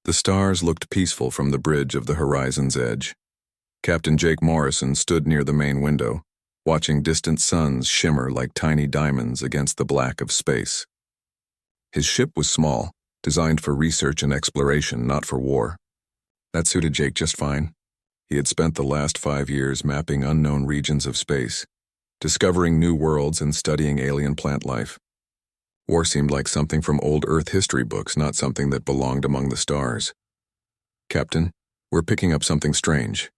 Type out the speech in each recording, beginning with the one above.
The stars looked peaceful from the bridge of the horizon's edge. Captain Jake Morrison stood near the main window, watching distant suns shimmer like tiny diamonds against the black of space. His ship was small, designed for research and exploration, not for war. That suited Jake just fine. He had spent the last 5 years mapping unknown regions of space, discovering new worlds and studying alien plant life. War seemed like something from old Earth history books, not something that belonged among the stars. "Captain, we're picking up something strange,"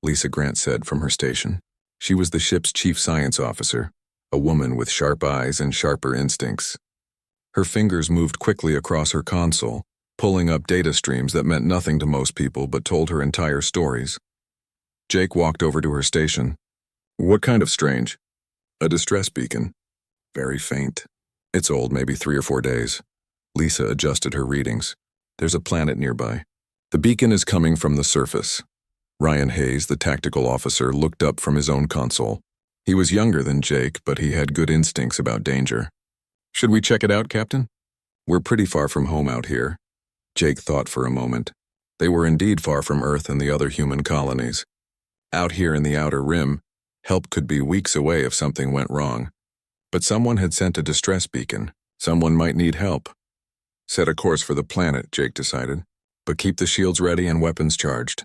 Lisa Grant said from her station. She was the ship's chief science officer, a woman with sharp eyes and sharper instincts. Her fingers moved quickly across her console, pulling up data streams that meant nothing to most people but told her entire stories. Jake walked over to her station. "What kind of strange?" "A distress beacon. Very faint. It's old, maybe 3 or 4 days." Lisa adjusted her readings. "There's a planet nearby. The beacon is coming from the surface." Ryan Hayes, the tactical officer, looked up from his own console. He was younger than Jake, but he had good instincts about danger. "Should we check it out, Captain?" "We're pretty far from home out here." Jake thought for a moment. They were indeed far from Earth and the other human colonies. Out here in the outer rim, help could be weeks away if something went wrong. But someone had sent a distress beacon. Someone might need help. "Set a course for the planet," Jake decided, "but keep the shields ready and weapons charged.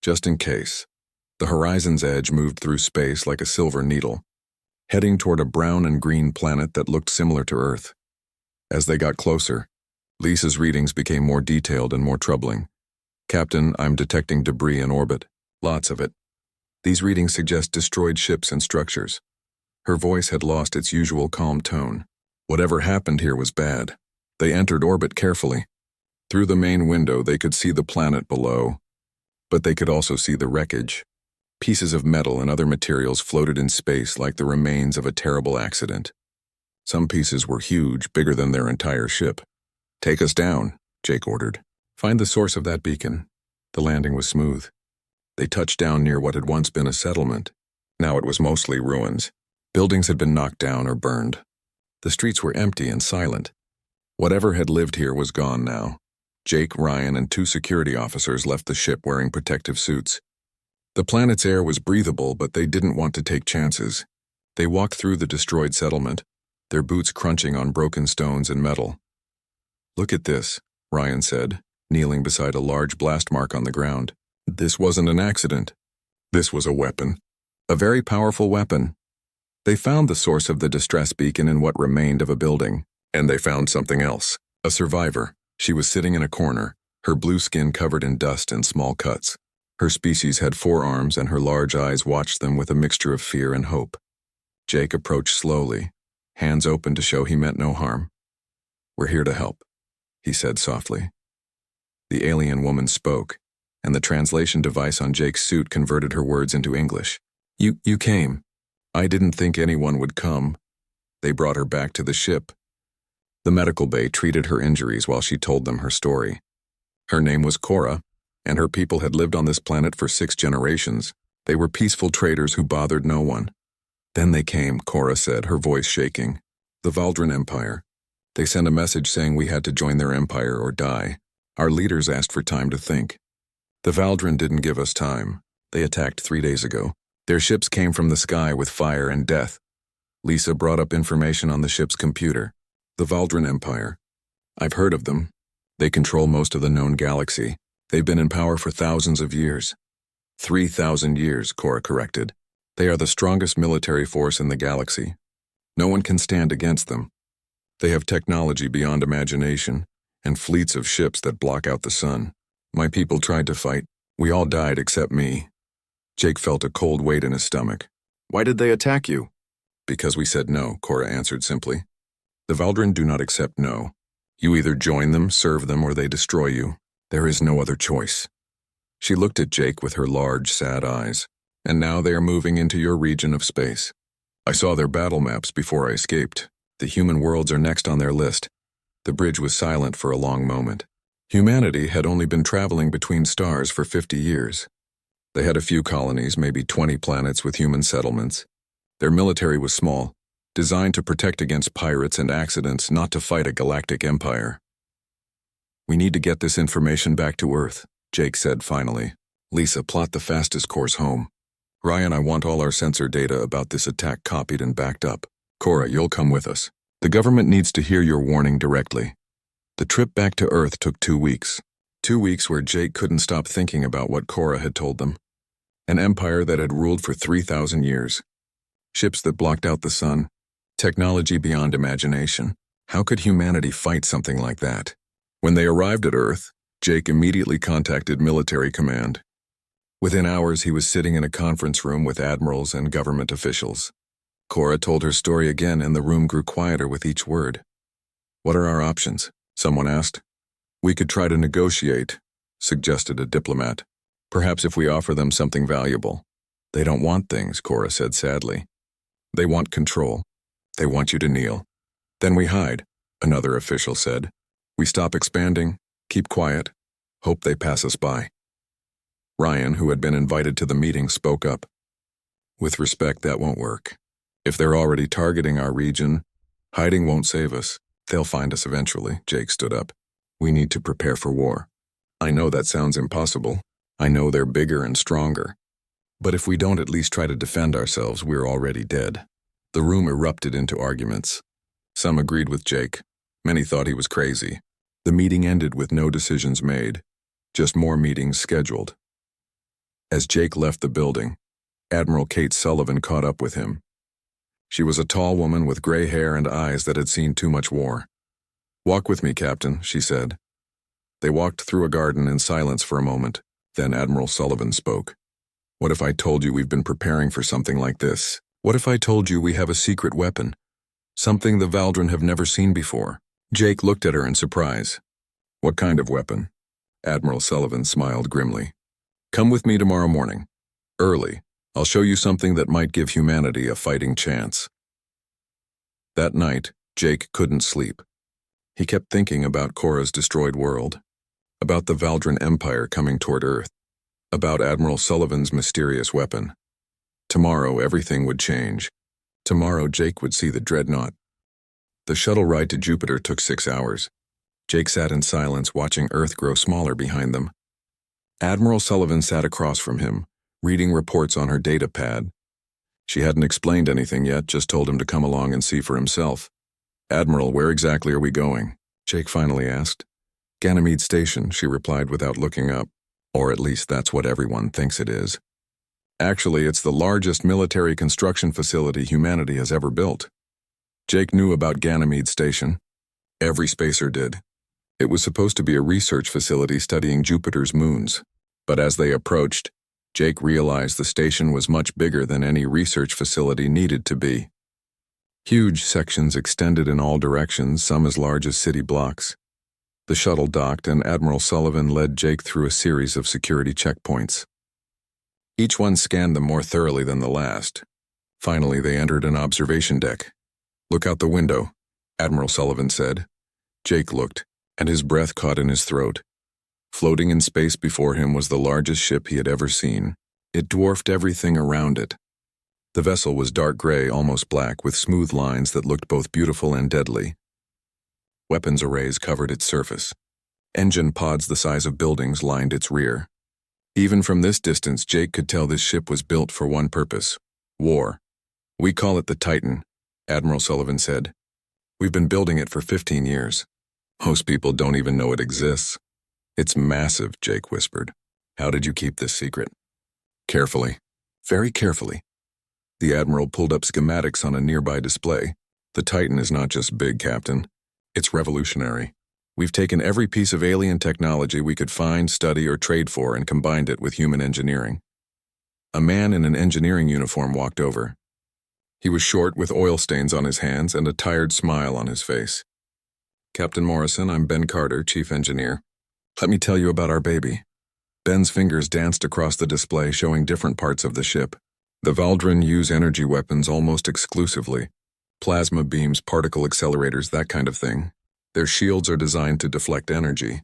Just in case." The horizon's edge moved through space like a silver needle, heading toward a brown and green planet that looked similar to Earth. As they got closer, Lisa's readings became more detailed and more troubling. "Captain, I'm detecting debris in orbit. Lots of it. These readings suggest destroyed ships and structures." Her voice had lost its usual calm tone. Whatever happened here was bad. They entered orbit carefully. Through the main window, they could see the planet below, but they could also see the wreckage. Pieces of metal and other materials floated in space like the remains of a terrible accident. Some pieces were huge, bigger than their entire ship. "Take us down," Jake ordered. "Find the source of that beacon." The landing was smooth. They touched down near what had once been a settlement. Now it was mostly ruins. Buildings had been knocked down or burned. The streets were empty and silent. Whatever had lived here was gone now. Jake, Ryan, and 2 security officers left the ship wearing protective suits. The planet's air was breathable, but they didn't want to take chances. They walked through the destroyed settlement, their boots crunching on broken stones and metal. "Look at this," Ryan said, kneeling beside a large blast mark on the ground. "This wasn't an accident. This was a weapon. A very powerful weapon." They found the source of the distress beacon in what remained of a building, and they found something else. A survivor. She was sitting in a corner, her blue skin covered in dust and small cuts. Her species had 4 arms, and her large eyes watched them with a mixture of fear and hope. Jake approached slowly, hands open to show he meant no harm. "We're here to help," he said softly. The alien woman spoke, and the translation device on Jake's suit converted her words into English. You came. I didn't think anyone would come." They brought her back to the ship. The medical bay treated her injuries while she told them her story. Her name was Cora, and her people had lived on this planet for 6 generations. They were peaceful traders who bothered no one. "Then they came," Cora said, her voice shaking. "The Valdran Empire. They sent a message saying we had to join their empire or die. Our leaders asked for time to think. The Valdran didn't give us time. They attacked 3 days ago. Their ships came from the sky with fire and death." Lisa brought up information on the ship's computer. "The Valdran Empire. I've heard of them. They control most of the known galaxy. They've been in power for thousands of years." 3,000 years, Cora corrected. "They are the strongest military force in the galaxy. No one can stand against them. They have technology beyond imagination, and fleets of ships that block out the sun. My people tried to fight. We all died except me." Jake felt a cold weight in his stomach. "Why did they attack you?" "Because we said no," Cora answered simply. "The Valdran do not accept no. You either join them, serve them, or they destroy you. There is no other choice." She looked at Jake with her large, sad eyes. "And now they are moving into your region of space. I saw their battle maps before I escaped. The human worlds are next on their list." The bridge was silent for a long moment. Humanity had only been traveling between stars for 50 years. They had a few colonies, maybe 20 planets with human settlements. Their military was small, designed to protect against pirates and accidents, not to fight a galactic empire. We need to get this information back to Earth, Jake said finally. Lisa, plot the fastest course home. Ryan, I want all our sensor data about this attack copied and backed up. Cora, you'll come with us. The government needs to hear your warning directly. The trip back to Earth took 2 weeks. 2 weeks where Jake couldn't stop thinking about what Cora had told them. An empire that had ruled for 3,000 years. Ships that blocked out the sun. Technology beyond imagination. How could humanity fight something like that? When they arrived at Earth, Jake immediately contacted military command. Within hours, he was sitting in a conference room with admirals and government officials. Cora told her story again, and the room grew quieter with each word. What are our options? Someone asked. We could try to negotiate, suggested a diplomat. Perhaps if we offer them something valuable. They don't want things, Cora said sadly. They want control. They want you to kneel. Then we hide, another official said. We stop expanding, keep quiet, hope they pass us by. Ryan, who had been invited to the meeting, spoke up. With respect, that won't work. If they're already targeting our region, hiding won't save us. They'll find us eventually, Jake stood up. We need to prepare for war. I know that sounds impossible. I know they're bigger and stronger. But if we don't at least try to defend ourselves, we're already dead. The room erupted into arguments. Some agreed with Jake. Many thought he was crazy. The meeting ended with no decisions made, just more meetings scheduled. As Jake left the building, Admiral Kate Sullivan caught up with him. She was a tall woman with gray hair and eyes that had seen too much war. Walk with me, Captain, she said. They walked through a garden in silence for a moment. Then Admiral Sullivan spoke. What if I told you we've been preparing for something like this? What if I told you we have a secret weapon? Something the Valdren have never seen before. Jake looked at her in surprise. What kind of weapon? Admiral Sullivan smiled grimly. Come with me tomorrow morning. Early. I'll show you something that might give humanity a fighting chance. That night, Jake couldn't sleep. He kept thinking about Cora's destroyed world, about the Valdren Empire coming toward Earth, about Admiral Sullivan's mysterious weapon. Tomorrow, everything would change. Tomorrow, Jake would see the Dreadnought. The shuttle ride to Jupiter took 6 hours. Jake sat in silence, watching Earth grow smaller behind them. Admiral Sullivan sat across from him, reading reports on her data pad. She hadn't explained anything yet, just told him to come along and see for himself. Admiral, where exactly are we going? Jake finally asked. Ganymede Station, she replied without looking up. Or at least that's what everyone thinks it is. Actually, it's the largest military construction facility humanity has ever built. Jake knew about Ganymede Station. Every spacer did. It was supposed to be a research facility studying Jupiter's moons. But as they approached, Jake realized the station was much bigger than any research facility needed to be. Huge sections extended in all directions, some as large as city blocks. The shuttle docked, and Admiral Sullivan led Jake through a series of security checkpoints. Each one scanned them more thoroughly than the last. Finally, they entered an observation deck. Look out the window, Admiral Sullivan said. Jake looked, and his breath caught in his throat. Floating in space before him was the largest ship he had ever seen. It dwarfed everything around it. The vessel was dark gray, almost black, with smooth lines that looked both beautiful and deadly. Weapons arrays covered its surface. Engine pods the size of buildings lined its rear. Even from this distance, Jake could tell this ship was built for one purpose: war. We call it the Titan, Admiral Sullivan said. We've been building it for 15 years. Most people don't even know it exists. It's massive, Jake whispered. How did you keep this secret? Carefully. Very carefully. The Admiral pulled up schematics on a nearby display. The Titan is not just big, Captain. It's revolutionary. We've taken every piece of alien technology we could find, study, or trade for and combined it with human engineering. A man in an engineering uniform walked over. He was short, with oil stains on his hands and a tired smile on his face. Captain Morrison, I'm Ben Carter, Chief Engineer. Let me tell you about our baby. Ben's fingers danced across the display, showing different parts of the ship. The Valdren use energy weapons almost exclusively. Plasma beams, particle accelerators, that kind of thing. Their shields are designed to deflect energy.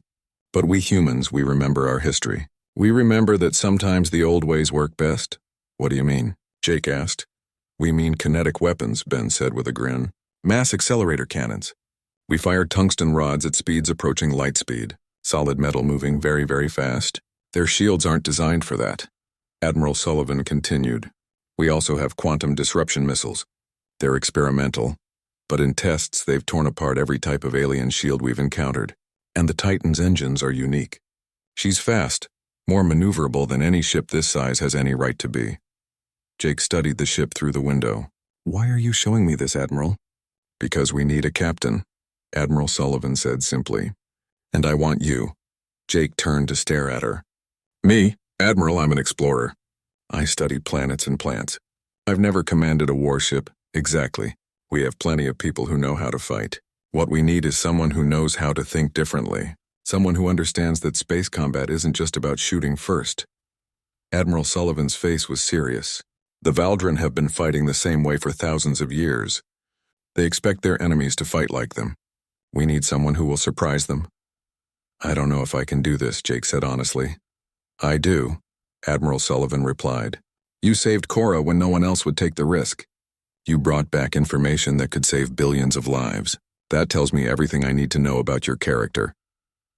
But we humans, we remember our history. We remember that sometimes the old ways work best. What do you mean? Jake asked. We mean kinetic weapons, Ben said with a grin. Mass accelerator cannons. We fired tungsten rods at speeds approaching light speed. solid metal moving very, very fast. Their shields aren't designed for that. Admiral Sullivan continued. We also have quantum disruption missiles. They're experimental, but in tests they've torn apart every type of alien shield we've encountered. And the Titan's engines are unique. She's fast, more maneuverable than any ship this size has any right to be. Jake studied the ship through the window. Why are you showing me this, Admiral? Because we need a captain, Admiral Sullivan said simply. And I want you. Jake turned to stare at her. Me? Admiral, I'm an explorer. I study planets and plants. I've never commanded a warship. Exactly. We have plenty of people who know how to fight. What we need is someone who knows how to think differently. Someone who understands that space combat isn't just about shooting first. Admiral Sullivan's face was serious. The Valdren have been fighting the same way for thousands of years. They expect their enemies to fight like them. We need someone who will surprise them. I don't know if I can do this, Jake said honestly. I do, Admiral Sullivan replied. You saved Cora when no one else would take the risk. You brought back information that could save billions of lives. That tells me everything I need to know about your character.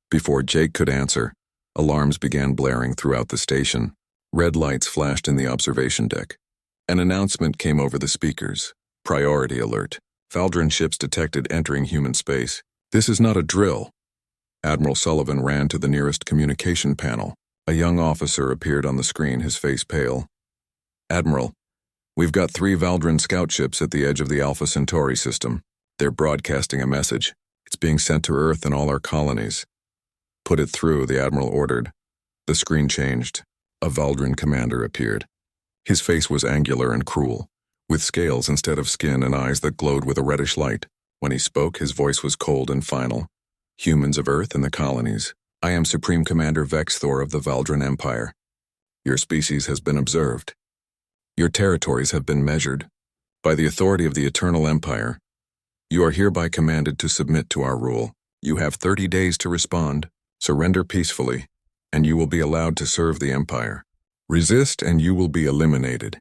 Before Jake could answer, alarms began blaring throughout the station. Red lights flashed in the observation deck. An announcement came over the speakers. Priority alert. Valdren ships detected entering human space. This is not a drill. Admiral Sullivan ran to the nearest communication panel. A young officer appeared on the screen, his face pale. Admiral, we've got 3 Valdren scout ships at the edge of the Alpha Centauri system. They're broadcasting a message. It's being sent to Earth and all our colonies. Put it through, the Admiral ordered. The screen changed. A Valdren commander appeared. His face was angular and cruel, with scales instead of skin and eyes that glowed with a reddish light. When he spoke, his voice was cold and final. Humans of Earth and the colonies, I am Supreme Commander Vex Thor of the Valdren Empire. Your species has been observed. Your territories have been measured. By the authority of the Eternal Empire, you are hereby commanded to submit to our rule. You have 30 days to respond, surrender peacefully, and you will be allowed to serve the Empire. Resist and you will be eliminated.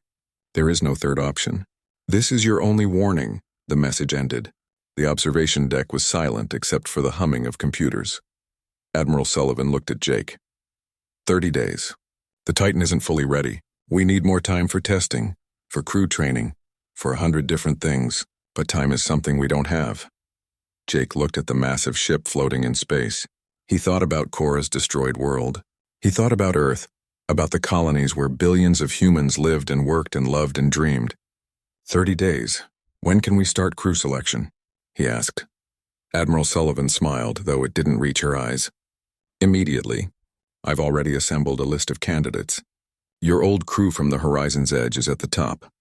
There is no third option. This is your only warning, the message ended. The observation deck was silent except for the humming of computers. Admiral Sullivan looked at Jake. 30 days. The Titan isn't fully ready. We need more time for testing, for crew training, for 100 different things, but time is something we don't have. Jake looked at the massive ship floating in space. He thought about Cora's destroyed world. He thought about Earth, about the colonies where billions of humans lived and worked and loved and dreamed. 30 days. When can we start crew selection? He asked. Admiral Sullivan smiled, though it didn't reach her eyes. Immediately. I've already assembled a list of candidates. Your old crew from the Horizon's Edge is at the top.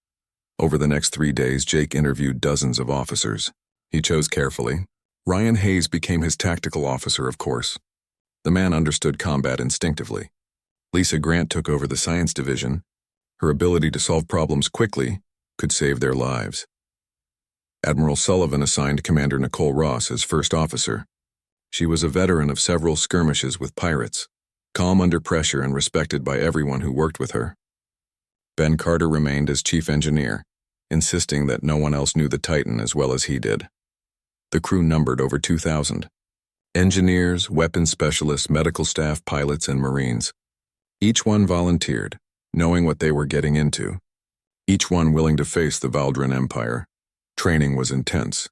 Over the next 3 days, Jake interviewed dozens of officers. He chose carefully. Ryan Hayes became his tactical officer, of course. The man understood combat instinctively. Lisa Grant took over the science division. Her ability to solve problems quickly could save their lives. Admiral Sullivan assigned Commander Nicole Ross as first officer. She was a veteran of several skirmishes with pirates, calm under pressure and respected by everyone who worked with her. Ben Carter remained as chief engineer, insisting that no one else knew the Titan as well as he did. The crew numbered over 2,000. Engineers, weapons specialists, medical staff, pilots, and Marines. Each one volunteered, knowing what they were getting into. Each one willing to face the Valdren Empire. Training was intense.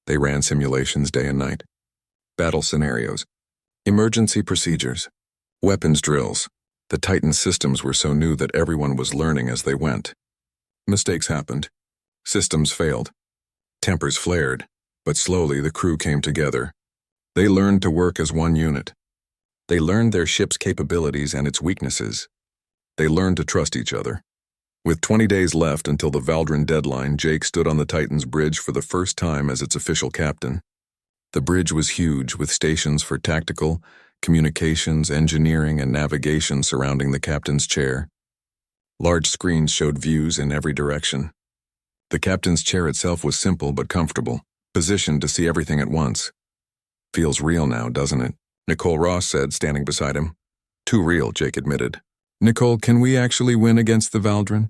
They ran simulations day and night. Battle scenarios. Emergency procedures. Weapons drills. The Titan systems were so new that everyone was learning as they went. Mistakes happened. Systems failed. Tempers flared, but slowly the crew came together. They learned to work as one unit. They learned their ship's capabilities and its weaknesses. They learned to trust each other. With 20 days left until the Valdren deadline, Jake stood on the Titan's bridge for the first time as its official captain. The bridge was huge, with stations for tactical, communications, engineering, and navigation surrounding the captain's chair. Large screens showed views in every direction. The captain's chair itself was simple but comfortable, positioned to see everything at once. Feels real now, doesn't it? Nicole Ross said, standing beside him. Too real, Jake admitted. Nicole, can we actually win against the Valdren?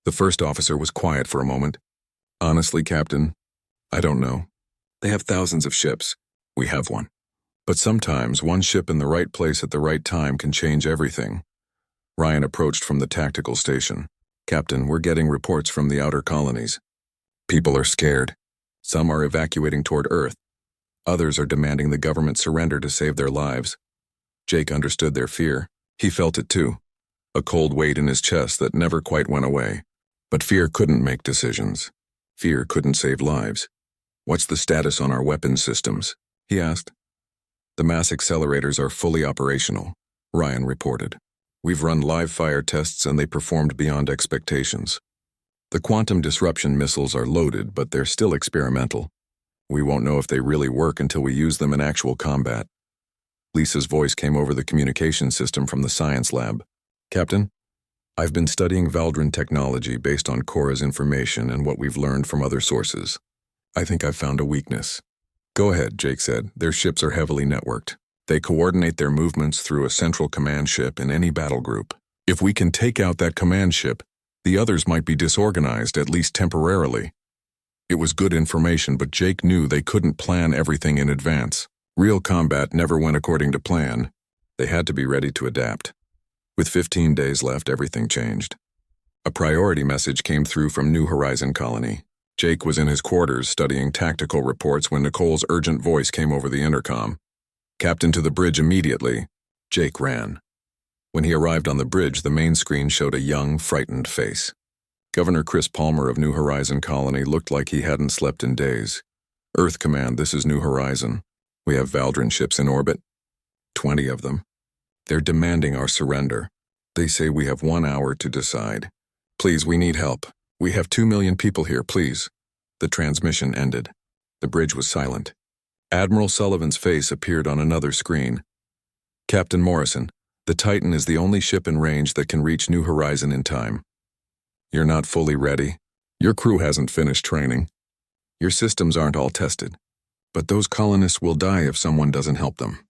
The first officer was quiet for a moment. Honestly, Captain, I don't know. They have thousands of ships. We have one. But sometimes one ship in the right place at the right time can change everything. Ryan approached from the tactical station. Captain, we're getting reports from the outer colonies. People are scared. Some are evacuating toward Earth. Others are demanding the government surrender to save their lives. Jake understood their fear. He felt it too. A cold weight in his chest that never quite went away. But fear couldn't make decisions. Fear couldn't save lives. What's the status on our weapons systems? He asked. The mass accelerators are fully operational, Ryan reported. We've run live fire tests and they performed beyond expectations. The quantum disruption missiles are loaded, but they're still experimental. We won't know if they really work until we use them in actual combat. Lisa's voice came over the communication system from the science lab. Captain, I've been studying Valdrin technology based on Cora's information and what we've learned from other sources. I think I've found a weakness. Go ahead, Jake said. Their ships are heavily networked. They coordinate their movements through a central command ship in any battle group. If we can take out that command ship, the others might be disorganized, at least temporarily. It was good information, but Jake knew they couldn't plan everything in advance. Real combat never went according to plan. They had to be ready to adapt. With 15 days left, everything changed. A priority message came through from New Horizon Colony. Jake was in his quarters studying tactical reports when Nicole's urgent voice came over the intercom. Captain, to the bridge immediately. Jake ran. When he arrived on the bridge, the main screen showed a young, frightened face. Governor Chris Palmer of New Horizon Colony looked like he hadn't slept in days. Earth Command, this is New Horizon. We have Valdrin ships in orbit. 20 of them. They're demanding our surrender. They say we have 1 hour to decide. Please, we need help. We have 2 million people here, please. The transmission ended. The bridge was silent. Admiral Sullivan's face appeared on another screen. Captain Morrison, the Titan is the only ship in range that can reach New Horizon in time. You're not fully ready. Your crew hasn't finished training. Your systems aren't all tested. But those colonists will die if someone doesn't help them.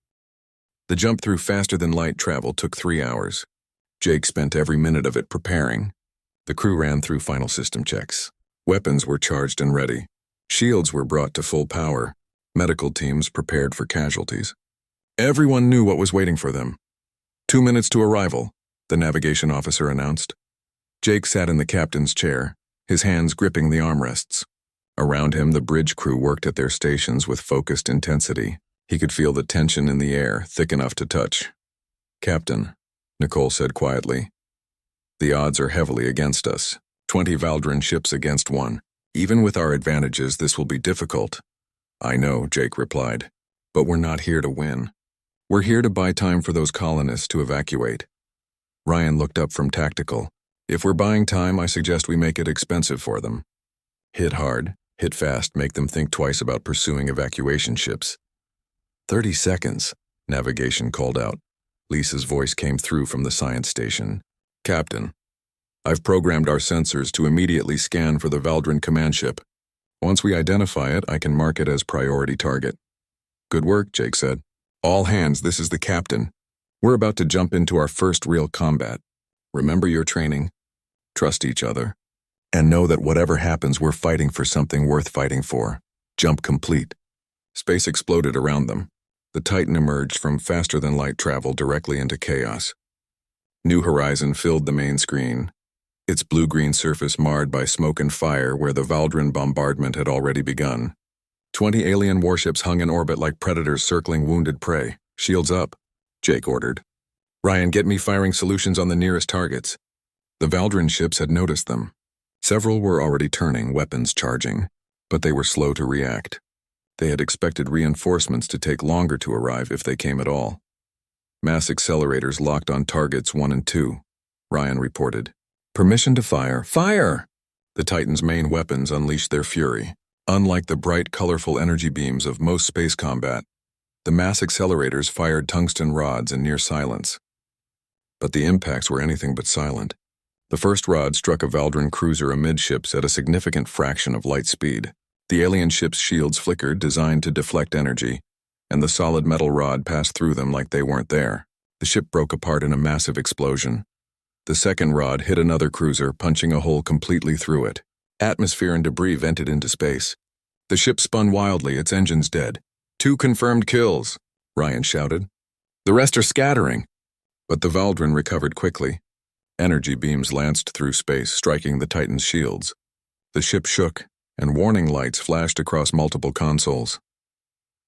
The jump through faster-than-light travel took 3 hours. Jake spent every minute of it preparing. The crew ran through final system checks. Weapons were charged and ready. Shields were brought to full power. Medical teams prepared for casualties. Everyone knew what was waiting for them. 2 minutes to arrival, the navigation officer announced. Jake sat in the captain's chair, his hands gripping the armrests. Around him, the bridge crew worked at their stations with focused intensity. He could feel the tension in the air, thick enough to touch. Captain, Nicole said quietly, the odds are heavily against us. 20 Valdrin ships against 1. Even with our advantages, this will be difficult. I know, Jake replied, but we're not here to win. We're here to buy time for those colonists to evacuate. Ryan looked up from tactical. If we're buying time, I suggest we make it expensive for them. Hit hard, hit fast, make them think twice about pursuing evacuation ships. 30 seconds, navigation called out. Lisa's voice came through from the science station. Captain, I've programmed our sensors to immediately scan for the Valdrin command ship. Once we identify it, I can mark it as priority target. Good work, Jake said. All hands, this is the captain. We're about to jump into our first real combat. Remember your training. Trust each other. And know that whatever happens, we're fighting for something worth fighting for. Jump complete. Space exploded around them. The Titan emerged from faster-than-light travel directly into chaos. New Horizon filled the main screen, its blue-green surface marred by smoke and fire where the Valdrin bombardment had already begun. 20 alien warships hung in orbit like predators circling wounded prey. Shields up, Jake ordered. Ryan, get me firing solutions on the nearest targets. The Valdrin ships had noticed them. Several were already turning, weapons charging, but they were slow to react. They had expected reinforcements to take longer to arrive if they came at all. Mass accelerators locked on targets 1 and 2, Ryan reported. Permission to fire. Fire! The Titan's main weapons unleashed their fury. Unlike the bright, colorful energy beams of most space combat, the mass accelerators fired tungsten rods in near silence. But the impacts were anything but silent. The first rod struck a Valdrin cruiser amidships at a significant fraction of light speed. The alien ship's shields flickered, designed to deflect energy, and the solid metal rod passed through them like they weren't there. The ship broke apart in a massive explosion. The second rod hit another cruiser, punching a hole completely through it. Atmosphere and debris vented into space. The ship spun wildly, its engines dead. 2 confirmed kills, Ryan shouted. "The rest are scattering." But the Valdrin recovered quickly. Energy beams lanced through space, striking the Titan's shields. The ship shook, and warning lights flashed across multiple consoles.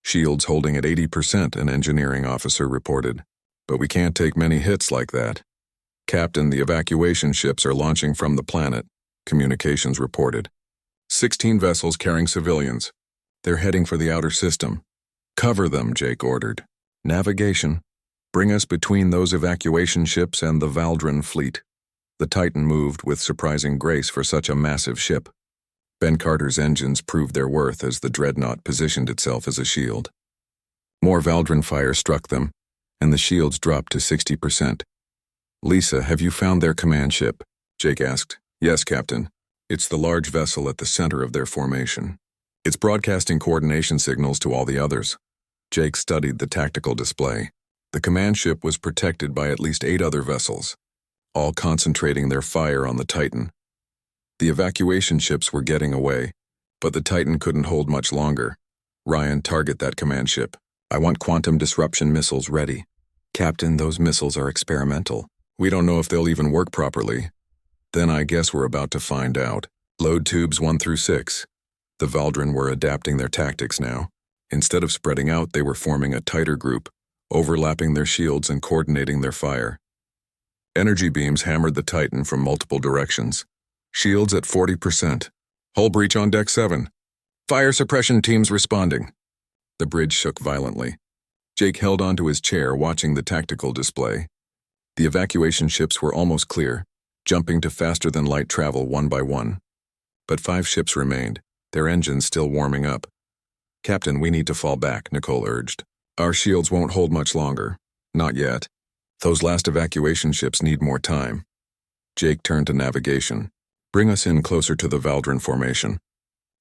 "Shields holding at 80%, an engineering officer reported. "But we can't take many hits like that." "Captain, the evacuation ships are launching from the planet," communications reported. 16 vessels carrying civilians. "They're heading for the outer system." "Cover them," Jake ordered. "Navigation. Bring us between those evacuation ships and the Valdrin fleet." The Titan moved with surprising grace for such a massive ship. Ben Carter's engines proved their worth as the Dreadnought positioned itself as a shield. More Valdrin fire struck them, and the shields dropped to 60%. "Lisa, have you found their command ship?" Jake asked. "Yes, Captain. It's the large vessel at the center of their formation. It's broadcasting coordination signals to all the others." Jake studied the tactical display. The command ship was protected by at least 8 other vessels, all concentrating their fire on the Titan. The evacuation ships were getting away, but the Titan couldn't hold much longer. "Ryan, target that command ship. I want quantum disruption missiles ready." "Captain, those missiles are experimental. We don't know if they'll even work properly." "Then I guess we're about to find out." Load tubes 1 through 6. The Valdrin were adapting their tactics now. Instead of spreading out, they were forming a tighter group, overlapping their shields and coordinating their fire. Energy beams hammered the Titan from multiple directions. "Shields at 40%. Hull breach on deck 7. Fire suppression teams responding." The bridge shook violently. Jake held onto his chair, watching the tactical display. The evacuation ships were almost clear, jumping to faster-than-light travel one by one. But 5 ships remained, their engines still warming up. "Captain, we need to fall back," Nicole urged. "Our shields won't hold much longer." "Not yet. Those last evacuation ships need more time." Jake turned to navigation. "Bring us in closer to the Valdrin formation."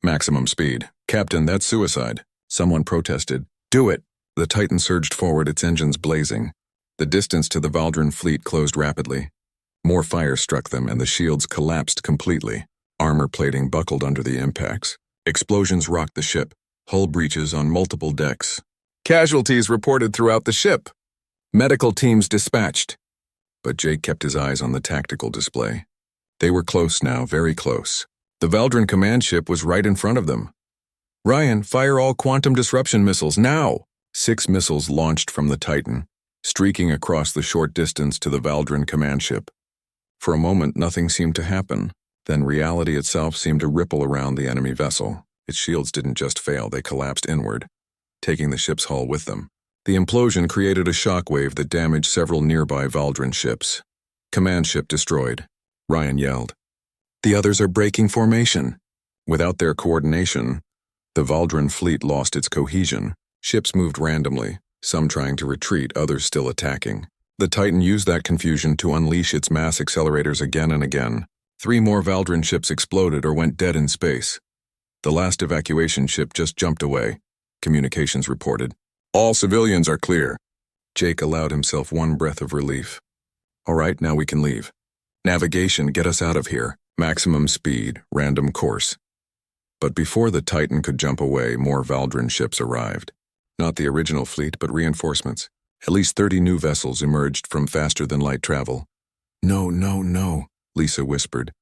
"Maximum speed." "Captain, that's suicide." Someone protested. "Do it." The Titan surged forward, its engines blazing. The distance to the Valdrin fleet closed rapidly. More fire struck them, and the shields collapsed completely. Armor plating buckled under the impacts. Explosions rocked the ship. Hull breaches on multiple decks. "Casualties reported throughout the ship. Medical teams dispatched." But Jake kept his eyes on the tactical display. They were close now, very close. The Valdrin command ship was right in front of them. "Ryan, fire all quantum disruption missiles, now!" 6 missiles launched from the Titan, streaking across the short distance to the Valdrin command ship. For a moment, nothing seemed to happen. Then reality itself seemed to ripple around the enemy vessel. Its shields didn't just fail, they collapsed inward, taking the ship's hull with them. The implosion created a shockwave that damaged several nearby Valdrin ships. "Command ship destroyed," Ryan yelled. "The others are breaking formation." Without their coordination, the Valdrin fleet lost its cohesion. Ships moved randomly, some trying to retreat, others still attacking. The Titan used that confusion to unleash its mass accelerators again and again. 3 more Valdrin ships exploded or went dead in space. The last evacuation ship just jumped away, communications reported. "All civilians are clear." Jake allowed himself one breath of relief. "All right, now we can leave. Navigation, get us out of here. Maximum speed, random course." But before the Titan could jump away, more Valdrin ships arrived. Not the original fleet, but reinforcements. At least 30 new vessels emerged from faster-than-light travel. "No, no, no," Lisa whispered.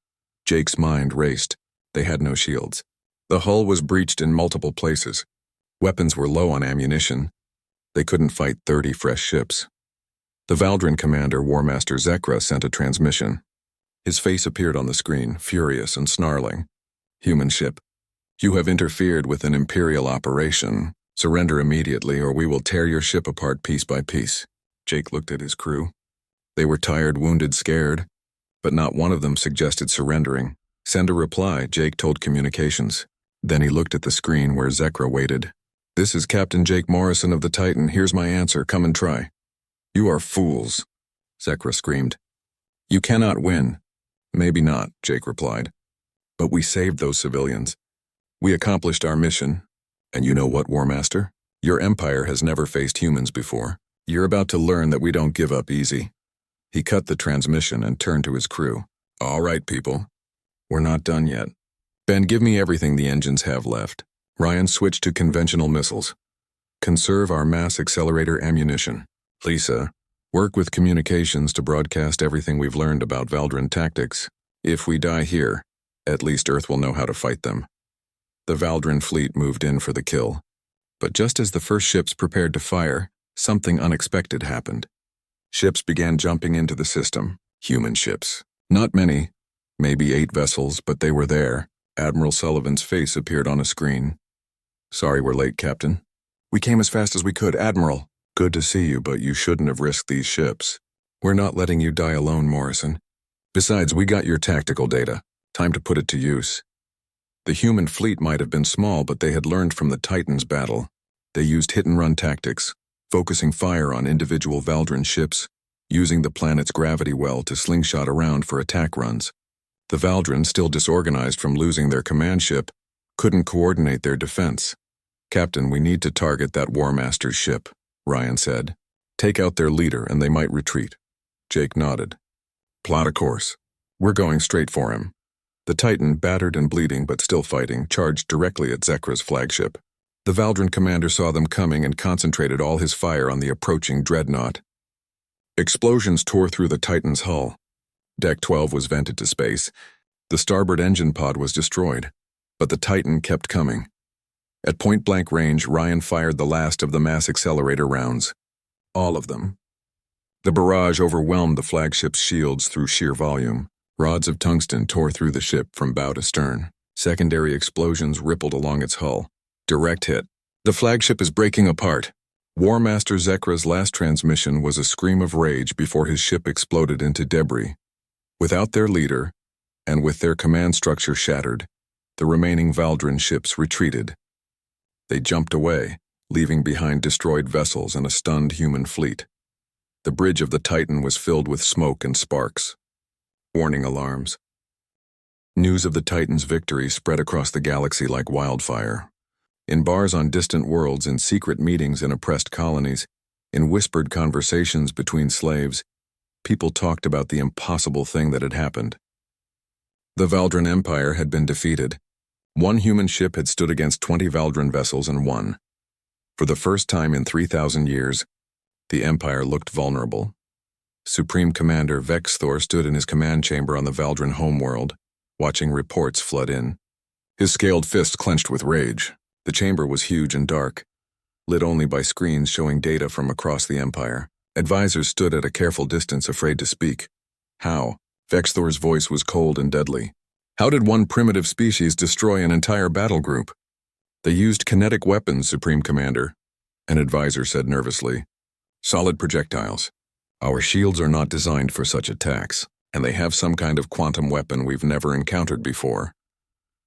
Jake's mind raced. They had no shields. The hull was breached in multiple places. Weapons were low on ammunition. They couldn't fight 30 fresh ships. The Valdrin commander, War Master Zekra, sent a transmission. His face appeared on the screen, furious and snarling. "Human ship, you have interfered with an Imperial operation. Surrender immediately, or we will tear your ship apart piece by piece." Jake looked at his crew. They were tired, wounded, scared, but not one of them suggested surrendering. "Send a reply," Jake told communications. Then he looked at the screen where Zekra waited. "This is Captain Jake Morrison of the Titan. Here's my answer. Come and try." "You are fools," Zekra screamed. "You cannot win." "Maybe not," Jake replied. "But we saved those civilians. We accomplished our mission. And you know what, War Master? Your empire has never faced humans before. You're about to learn that we don't give up easy." He cut the transmission and turned to his crew. "All right, people. We're not done yet. Ben, give me everything the engines have left." Ryan switched to conventional missiles. Conserve our mass accelerator ammunition. Lisa, work with communications to broadcast everything we've learned about Valdrin tactics. If we die here, at least Earth will know how to fight them. The Valdrin fleet moved in for the kill. But just as the first ships prepared to fire, something unexpected happened. Ships began jumping into the system. Human ships. Not many, maybe 8 vessels, but they were there. Admiral Sullivan's face appeared on a screen. Sorry we're late, Captain. We came as fast as we could, Admiral. Good to see you, but you shouldn't have risked these ships. We're not letting you die alone, Morrison. Besides, we got your tactical data. Time to put it to use. The human fleet might have been small, but they had learned from the Titans' battle. They used hit-and-run tactics, focusing fire on individual Valdrin ships, using the planet's gravity well to slingshot around for attack runs. The Valdrin, still disorganized from losing their command ship, couldn't coordinate their defense. Captain, we need to target that War Master's ship, Ryan said. Take out their leader and they might retreat. Jake nodded. Plot a course. We're going straight for him. The Titan, battered and bleeding but still fighting, charged directly at Zekra's flagship. The Valdrin commander saw them coming and concentrated all his fire on the approaching Dreadnought. Explosions tore through the Titan's hull. Deck 12 was vented to space. The starboard engine pod was destroyed, but the Titan kept coming. At point-blank range, Ryan fired the last of the mass accelerator rounds. All of them. The barrage overwhelmed the flagship's shields through sheer volume. Rods of tungsten tore through the ship from bow to stern. Secondary explosions rippled along its hull. Direct hit. The flagship is breaking apart. War Master Zekra's last transmission was a scream of rage before his ship exploded into debris. Without their leader, and with their command structure shattered, the remaining Valdrin ships retreated. They jumped away, leaving behind destroyed vessels and a stunned human fleet. The bridge of the Titan was filled with smoke and sparks. Warning alarms. News of the Titan's victory spread across the galaxy like wildfire. In bars on distant worlds, in secret meetings in oppressed colonies, in whispered conversations between slaves, people talked about the impossible thing that had happened. The Valdrin Empire had been defeated. One human ship had stood against 20 Valdrin vessels and won. For the first time in 3,000 years, the Empire looked vulnerable. Supreme Commander Vexthor stood in his command chamber on the Valdrin homeworld, watching reports flood in. His scaled fists clenched with rage. The chamber was huge and dark, lit only by screens showing data from across the Empire. Advisors stood at a careful distance, afraid to speak. How? Vexthor's voice was cold and deadly. How did one primitive species destroy an entire battle group? They used kinetic weapons, Supreme Commander, an advisor said nervously. Solid projectiles. Our shields are not designed for such attacks, and they have some kind of quantum weapon we've never encountered before.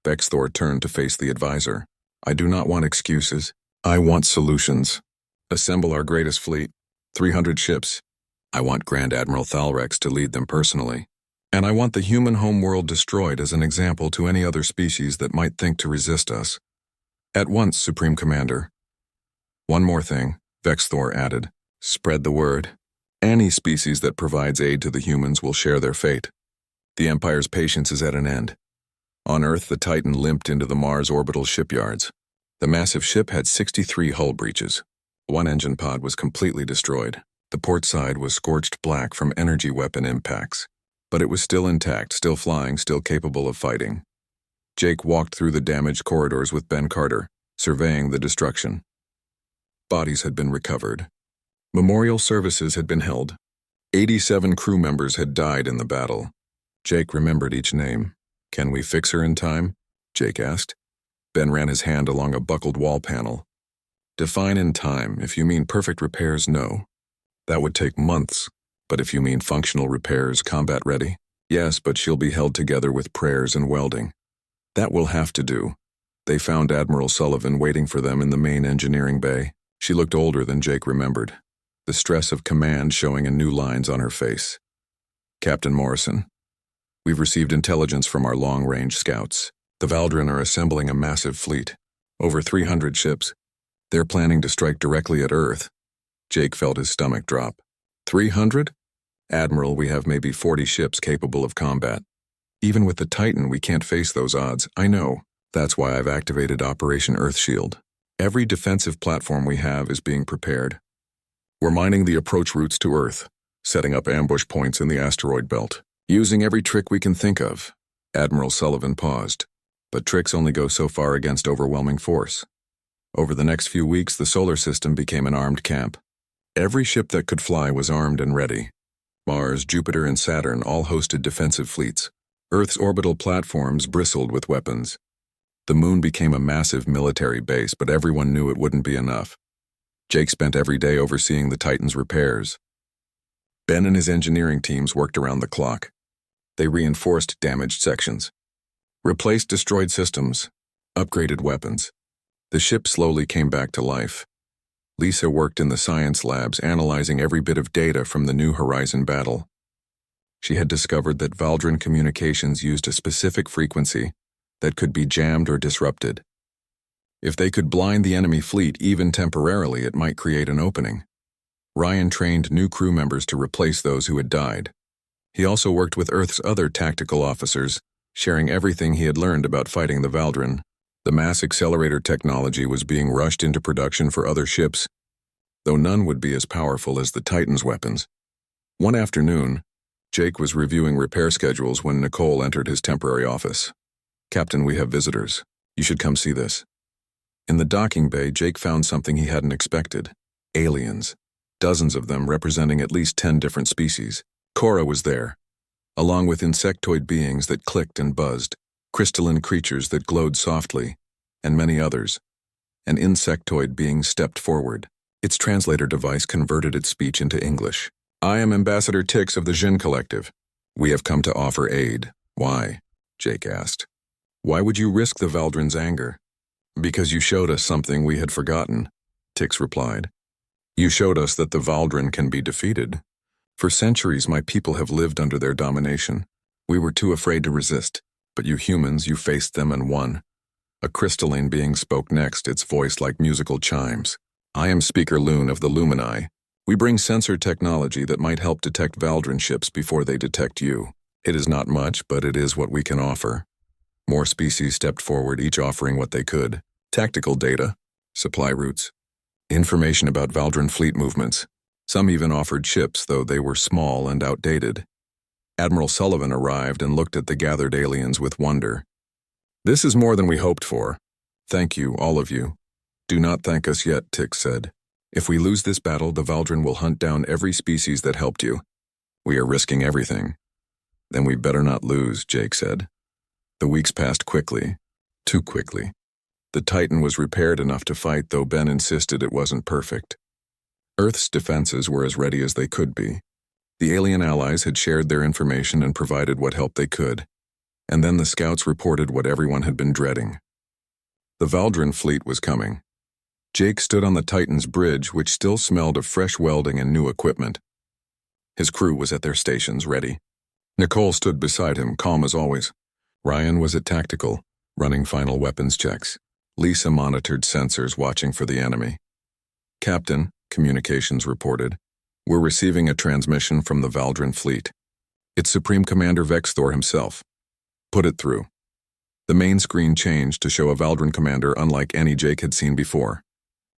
Vexthor turned to face the advisor. I do not want excuses. I want solutions. Assemble our greatest fleet, 300 ships. I want Grand Admiral Thalrex to lead them personally. And I want the human homeworld destroyed as an example to any other species that might think to resist us. At once, Supreme Commander. One more thing, Vexthor added. Spread the word. Any species that provides aid to the humans will share their fate. The Empire's patience is at an end. On Earth, the Titan limped into the Mars orbital shipyards. The massive ship had 63 hull breaches. One engine pod was completely destroyed. The port side was scorched black from energy weapon impacts. But it was still intact, still flying, still capable of fighting. Jake walked through the damaged corridors with Ben Carter, surveying the destruction. Bodies had been recovered. Memorial services had been held. 87 crew members had died in the battle. Jake remembered each name. Can we fix her in time? Jake asked. Ben ran his hand along a buckled wall panel. Define in time. If you mean perfect repairs, no. That would take months. But if you mean functional repairs, combat ready, yes, but she'll be held together with prayers and welding. That will have to do. They found Admiral Sullivan waiting for them in the main engineering bay. She looked older than Jake remembered, the stress of command showing in new lines on her face. Captain Morrison, we've received intelligence from our long-range scouts. The Valdrin are assembling a massive fleet, over 300 ships. They're planning to strike directly at Earth. Jake felt his stomach drop. 300? Admiral, we have maybe 40 ships capable of combat. Even with the Titan, we can't face those odds. I know. That's why I've activated Operation Earthshield. Every defensive platform we have is being prepared. We're mining the approach routes to Earth, setting up ambush points in the asteroid belt, using every trick we can think of. Admiral Sullivan paused. But tricks only go so far against overwhelming force. Over the next few weeks, the solar system became an armed camp. Every ship that could fly was armed and ready. Mars, Jupiter, and Saturn all hosted defensive fleets. Earth's orbital platforms bristled with weapons. The moon became a massive military base, but everyone knew it wouldn't be enough. Jake spent every day overseeing the Titan's repairs. Ben and his engineering teams worked around the clock. They reinforced damaged sections, replaced destroyed systems, upgraded weapons. The ship slowly came back to life. Lisa worked in the science labs, analyzing every bit of data from the New Horizon battle. She had discovered that Valdrin communications used a specific frequency that could be jammed or disrupted. If they could blind the enemy fleet, even temporarily, it might create an opening. Ryan trained new crew members to replace those who had died. He also worked with Earth's other tactical officers, sharing everything he had learned about fighting the Valdrin. The mass accelerator technology was being rushed into production for other ships, though none would be as powerful as the Titan's weapons. One afternoon, Jake was reviewing repair schedules when Nicole entered his temporary office. "Captain, we have visitors. You should come see this." In the docking bay, Jake found something he hadn't expected. Aliens. Dozens of them, representing at least 10 different species. Cora was there, along with insectoid beings that clicked and buzzed, crystalline creatures that glowed softly, and many others. An insectoid being stepped forward. Its translator device converted its speech into English. "I am Ambassador Tix of the Jin Collective. We have come to offer aid." "Why?" Jake asked. "Why would you risk the Valdrin's anger?" "Because you showed us something we had forgotten," Tix replied. "You showed us that the Valdrin can be defeated. For centuries, my people have lived under their domination. We were too afraid to resist, but you humans, you faced them and won." A crystalline being spoke next, its voice like musical chimes. "I am Speaker Loon of the Lumini. We bring sensor technology that might help detect Valdrin ships before they detect you. It is not much, but it is what we can offer." More species stepped forward, each offering what they could. Tactical data, supply routes, information about Valdrin fleet movements. Some even offered ships, though they were small and outdated. Admiral Sullivan arrived and looked at the gathered aliens with wonder. "This is more than we hoped for. Thank you, all of you." "Do not thank us yet," Tix said. "If we lose this battle, the Valdrin will hunt down every species that helped you. We are risking everything." "Then we better not lose," Jake said. The weeks passed quickly. Too quickly. The Titan was repaired enough to fight, though Ben insisted it wasn't perfect. Earth's defenses were as ready as they could be. The alien allies had shared their information and provided what help they could. And then the scouts reported what everyone had been dreading. The Valdrin fleet was coming. Jake stood on the Titan's bridge, which still smelled of fresh welding and new equipment. His crew was at their stations, ready. Nicole stood beside him, calm as always. Ryan was at tactical, running final weapons checks. Lisa monitored sensors, watching for the enemy. "Captain," communications reported, "we're receiving a transmission from the Valdrin fleet. It's Supreme Commander Vexthor himself. Put it through." The main screen changed to show a Valdrin commander unlike any Jake had seen before.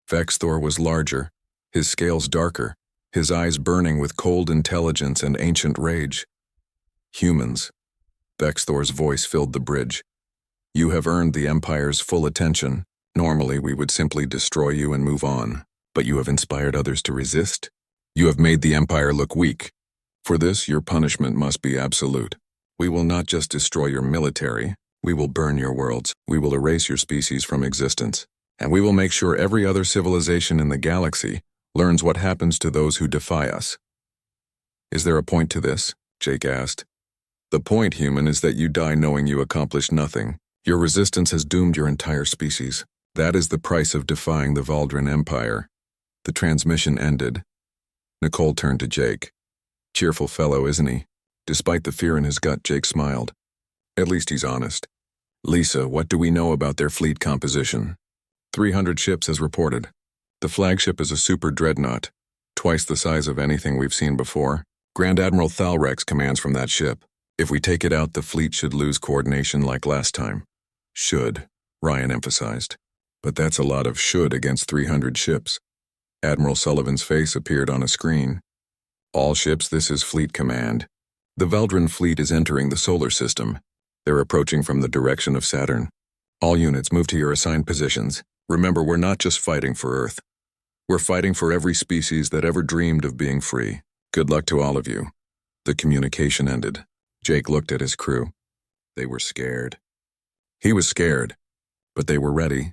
Vexthor was larger, his scales darker, his eyes burning with cold intelligence and ancient rage. "Humans." Vexthor's voice filled the bridge. "You have earned the Empire's full attention. Normally, we would simply destroy you and move on. But you have inspired others to resist. You have made the Empire look weak. For this, your punishment must be absolute. We will not just destroy your military, we will burn your worlds, we will erase your species from existence, and we will make sure every other civilization in the galaxy learns what happens to those who defy us." "Is there a point to this?" Jake asked. "The point, human, is that you die knowing you accomplished nothing. Your resistance has doomed your entire species. That is the price of defying the Valdrin Empire." The transmission ended. Nicole turned to Jake. "Cheerful fellow, isn't he?" Despite the fear in his gut, Jake smiled. "At least he's honest." "Lisa, what do we know about their fleet composition?" 300 ships as reported. The flagship is a super Dreadnought, twice the size of anything we've seen before. Grand Admiral Thalrex commands from that ship. If we take it out, the fleet should lose coordination like last time. "Should," Ryan emphasized. But that's a lot of should against 300 ships. Admiral Sullivan's face appeared on a screen. All ships, this is Fleet Command. The Veldran fleet is entering the solar system. They're approaching from the direction of Saturn. All units move to your assigned positions. Remember, we're not just fighting for Earth. We're fighting for every species that ever dreamed of being free. Good luck to all of you. The communication ended. Jake looked at his crew. They were scared. He was scared, but they were ready.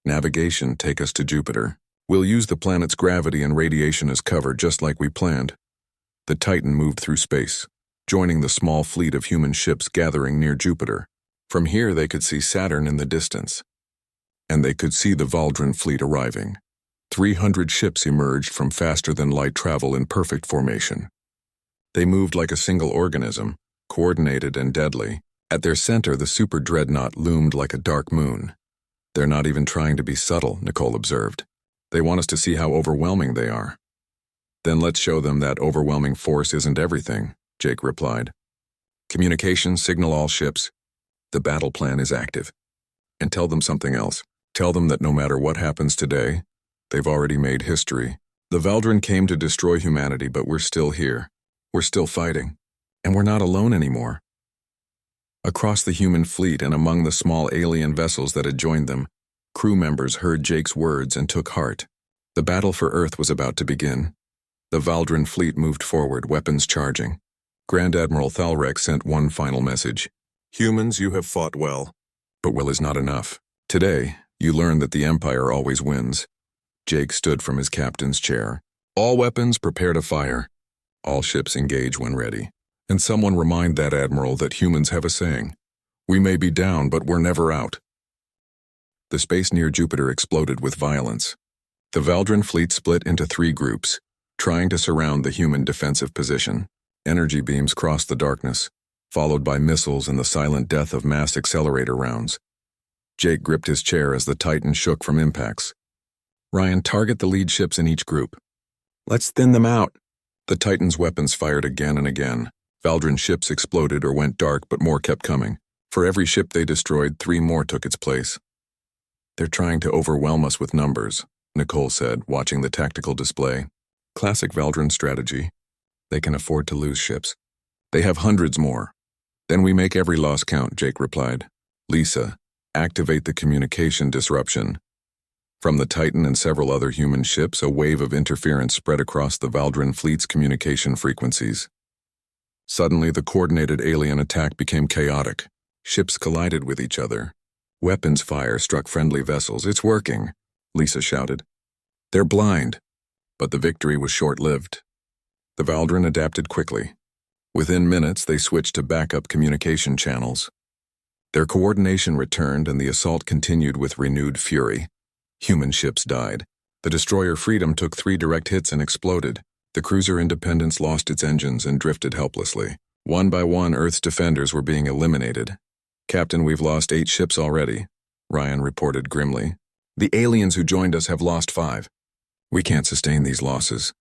Navigation, take us to Jupiter. We'll use the planet's gravity and radiation as cover, just like we planned. The Titan moved through space, joining the small fleet of human ships gathering near Jupiter. From here they could see Saturn in the distance. And they could see the Veldran fleet arriving. 300 ships emerged from faster-than-light travel in perfect formation. They moved like a single organism, coordinated and deadly. At their center, the super Dreadnought loomed like a dark moon. They're not even trying to be subtle, Nicole observed. They want us to see how overwhelming they are. Then let's show them that overwhelming force isn't everything, Jake replied. Communication, signal all ships. The battle plan is active. And tell them something else. Tell them that no matter what happens today, they've already made history. The Veldran came to destroy humanity, but we're still here. We're still fighting. And we're not alone anymore. Across the human fleet and among the small alien vessels that had joined them, crew members heard Jake's words and took heart. The battle for Earth was about to begin. The Veldran fleet moved forward, weapons charging. Grand Admiral Thalrex sent one final message. Humans, you have fought well. But will is not enough. Today, you learn that the Empire always wins. Jake stood from his captain's chair. All weapons prepare to fire. All ships engage when ready. And someone remind that admiral that humans have a saying. We may be down, but we're never out. The space near Jupiter exploded with violence. The Veldran fleet split into 3 groups, trying to surround the human defensive position. Energy beams crossed the darkness, followed by missiles and the silent death of mass accelerator rounds. Jake gripped his chair as the Titan shook from impacts. Ryan, target the lead ships in each group. Let's thin them out. The Titan's weapons fired again and again. Veldran ships exploded or went dark, but more kept coming. For every ship they destroyed, 3 more took its place. They're trying to overwhelm us with numbers, Nicole said, watching the tactical display. Classic Veldran strategy. They can afford to lose ships. They have hundreds more. Then we make every loss count, Jake replied. Lisa, activate the communication disruption. From the Titan and several other human ships, a wave of interference spread across the Veldran fleet's communication frequencies. Suddenly, the coordinated alien attack became chaotic. Ships collided with each other. Weapons fire struck friendly vessels. It's working, Lisa shouted. They're blind. But the victory was short-lived. The Veldran adapted quickly. Within minutes, they switched to backup communication channels. Their coordination returned and the assault continued with renewed fury. Human ships died. The destroyer Freedom took 3 direct hits and exploded. The cruiser Independence lost its engines and drifted helplessly. One by one, Earth's defenders were being eliminated. Captain, we've lost 8 ships already, Ryan reported grimly. The aliens who joined us have lost 5. We can't sustain these losses.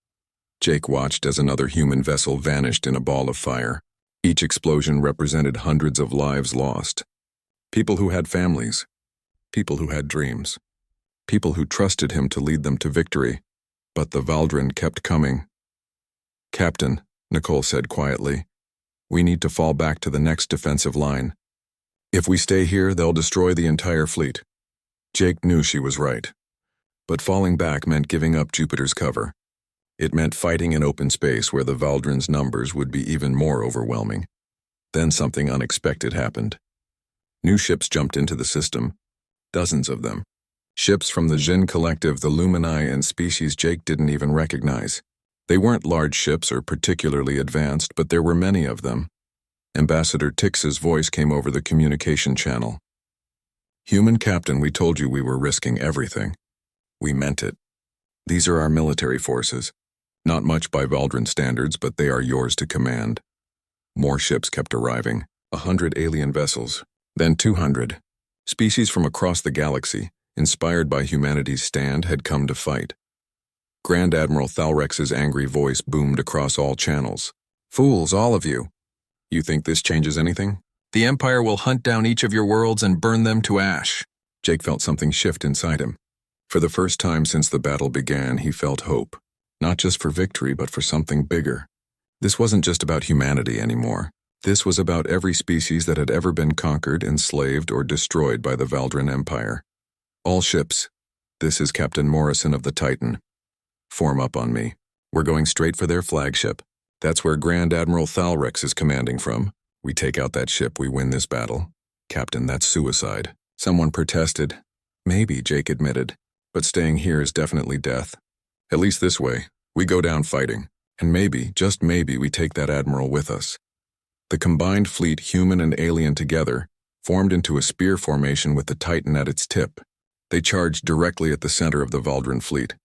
Jake watched as another human vessel vanished in a ball of fire. Each explosion represented hundreds of lives lost. People who had families. People who had dreams. People who trusted him to lead them to victory. But the Veldran kept coming. Captain, Nicole said quietly, we need to fall back to the next defensive line. If we stay here, they'll destroy the entire fleet. Jake knew she was right. But falling back meant giving up Jupiter's cover. It meant fighting in open space where the Veldran's numbers would be even more overwhelming. Then something unexpected happened. New ships jumped into the system. Dozens of them. Ships from the Jin Collective, the Lumini, and species Jake didn't even recognize. They weren't large ships or particularly advanced, but there were many of them. Ambassador Tix's voice came over the communication channel. Human Captain, we told you we were risking everything. We meant it. These are our military forces. Not much by Veldran standards, but they are yours to command. More ships kept arriving. 100 alien vessels, then 200. Species from across the galaxy, inspired by humanity's stand, had come to fight. Grand Admiral Thalrex's angry voice boomed across all channels. Fools, all of you. You think this changes anything? The Empire will hunt down each of your worlds and burn them to ash. Jake felt something shift inside him. For the first time since the battle began, he felt hope. Not just for victory, but for something bigger. This wasn't just about humanity anymore. This was about every species that had ever been conquered, enslaved, or destroyed by the Valdren Empire. All ships. This is Captain Morrison of the Titan. Form up on me. We're going straight for their flagship. That's where Grand Admiral Thalrex is commanding from. We take out that ship, we win this battle. Captain, that's suicide. Someone protested. Maybe, Jake admitted. But staying here is definitely death. At least this way. We go down fighting. And maybe, just maybe, we take that admiral with us. The combined fleet, human and alien together, formed into a spear formation with the Titan at its tip. They charged directly at the center of the Valdren fleet,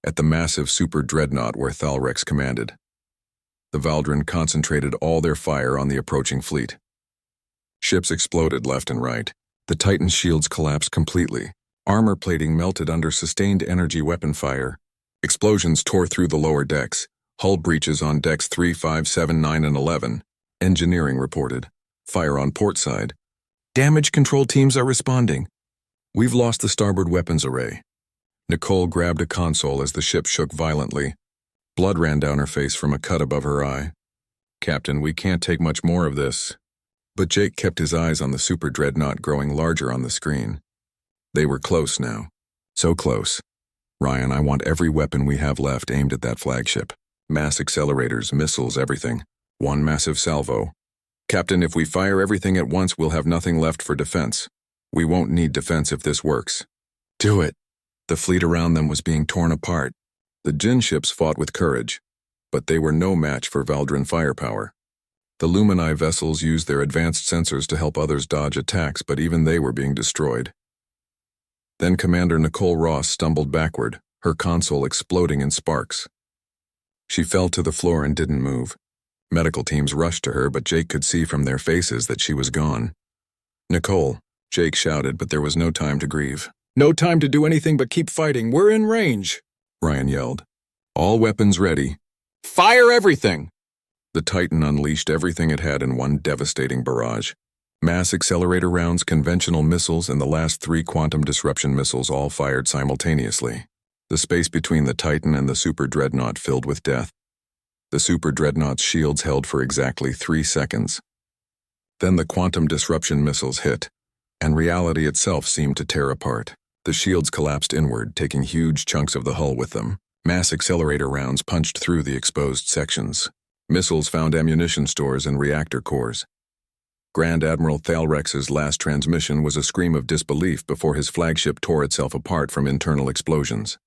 at the massive super Dreadnought where Thalrex commanded. The Valdren concentrated all their fire on the approaching fleet. Ships exploded left and right. The Titan's shields collapsed completely. Armor plating melted under sustained energy weapon fire. Explosions tore through the lower decks. Hull breaches on decks 3, 5, 7, 9, and 11. Engineering reported. Fire on port side. Damage control teams are responding. We've lost the starboard weapons array. Nicole grabbed a console as the ship shook violently. Blood ran down her face from a cut above her eye. Captain, we can't take much more of this. But Jake kept his eyes on the super Dreadnought growing larger on the screen. They were close now. So close. Ryan, I want every weapon we have left aimed at that flagship. Mass accelerators, missiles, everything. One massive salvo. Captain, if we fire everything at once, we'll have nothing left for defense. We won't need defense if this works. Do it. The fleet around them was being torn apart. The Jinn ships fought with courage, but they were no match for Valdren firepower. The Lumini vessels used their advanced sensors to help others dodge attacks, but even they were being destroyed. Then Commander Nicole Ross stumbled backward, her console exploding in sparks. She fell to the floor and didn't move. Medical teams rushed to her, but Jake could see from their faces that she was gone. Nicole, Jake shouted, but there was no time to grieve. No time to do anything but keep fighting. We're in range, Ryan yelled. All weapons ready. Fire everything! The Titan unleashed everything it had in one devastating barrage. Mass accelerator rounds, conventional missiles, and the last 3 quantum disruption missiles all fired simultaneously. The space between the Titan and the Super Dreadnought filled with death. The Super Dreadnought's shields held for exactly 3 seconds. Then the quantum disruption missiles hit, and reality itself seemed to tear apart. The shields collapsed inward, taking huge chunks of the hull with them. Mass accelerator rounds punched through the exposed sections. Missiles found ammunition stores and reactor cores. Grand Admiral Thalrex's last transmission was a scream of disbelief before his flagship tore itself apart from internal explosions.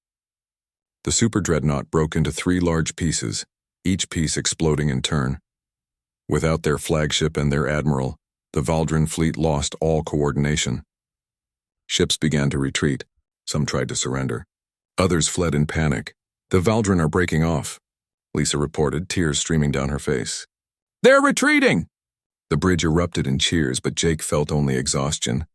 The Super Dreadnought broke into 3 large pieces, each piece exploding in turn. Without their flagship and their admiral, the Valdren fleet lost all coordination. Ships began to retreat. Some tried to surrender. Others fled in panic. The Valdren are breaking off, Lisa reported, tears streaming down her face. They're retreating! The bridge erupted in cheers, but Jake felt only exhaustion.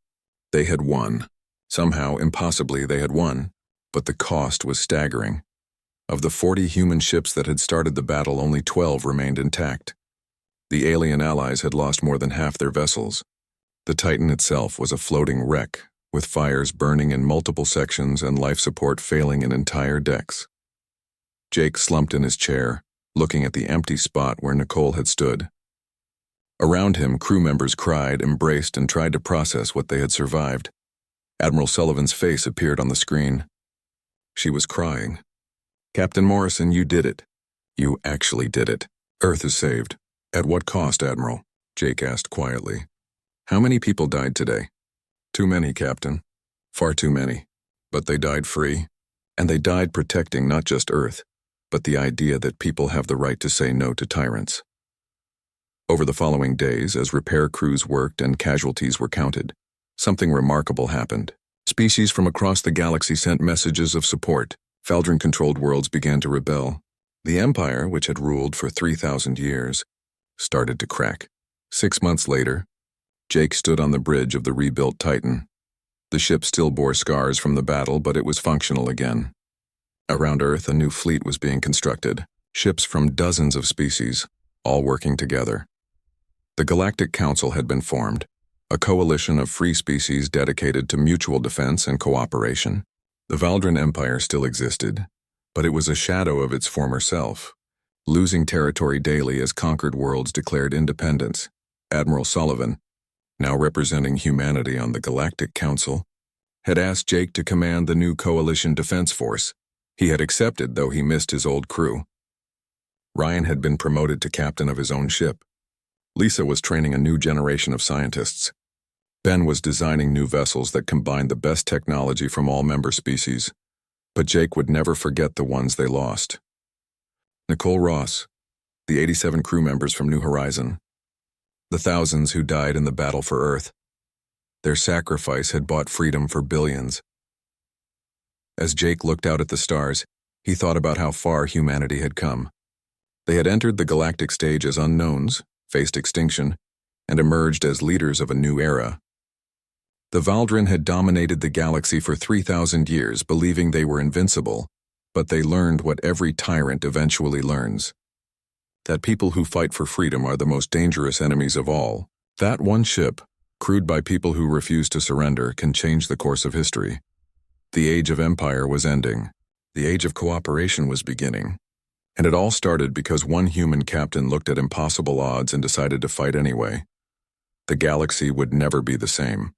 They had won. Somehow, impossibly, they had won, but the cost was staggering. Of the 40 human ships that had started the battle, only 12 remained intact. The alien allies had lost more than half their vessels. The Titan itself was a floating wreck, with fires burning in multiple sections and life support failing in entire decks. Jake slumped in his chair, looking at the empty spot where Nicole had stood. Around him, crew members cried, embraced, and tried to process what they had survived. Admiral Sullivan's face appeared on the screen. She was crying. Captain Morrison, you did it. You actually did it. Earth is saved. At what cost, Admiral? Jake asked quietly. How many people died today? Too many, Captain. Far too many. But they died free. And they died protecting not just Earth, but the idea that people have the right to say no to tyrants. Over the following days, as repair crews worked and casualties were counted, something remarkable happened. Species from across the galaxy sent messages of support. Valdren-controlled worlds began to rebel. The Empire, which had ruled for 3,000 years, started to crack. 6 months later, Jake stood on the bridge of the rebuilt Titan. The ship still bore scars from the battle, but it was functional again. Around Earth, a new fleet was being constructed, ships from dozens of species, all working together. The Galactic Council had been formed, a coalition of free species dedicated to mutual defense and cooperation. The Valdran Empire still existed, but it was a shadow of its former self, losing territory daily as conquered worlds declared independence. Admiral Sullivan, now representing humanity on the Galactic Council, had asked Jake to command the new coalition defense force. He had accepted, though he missed his old crew. Ryan had been promoted to captain of his own ship. Lisa was training a new generation of scientists. Ben was designing new vessels that combined the best technology from all member species. But Jake would never forget the ones they lost. Nicole Ross, the 87 crew members from New Horizon, the thousands who died in the battle for Earth. Their sacrifice had bought freedom for billions. As Jake looked out at the stars, he thought about how far humanity had come. They had entered the galactic stage as unknowns, faced extinction, and emerged as leaders of a new era. The Valdran had dominated the galaxy for 3,000 years, believing they were invincible, but they learned what every tyrant eventually learns: that people who fight for freedom are the most dangerous enemies of all. That one ship, crewed by people who refuse to surrender, can change the course of history. The age of empire was ending. The age of cooperation was beginning. And it all started because one human captain looked at impossible odds and decided to fight anyway. The galaxy would never be the same.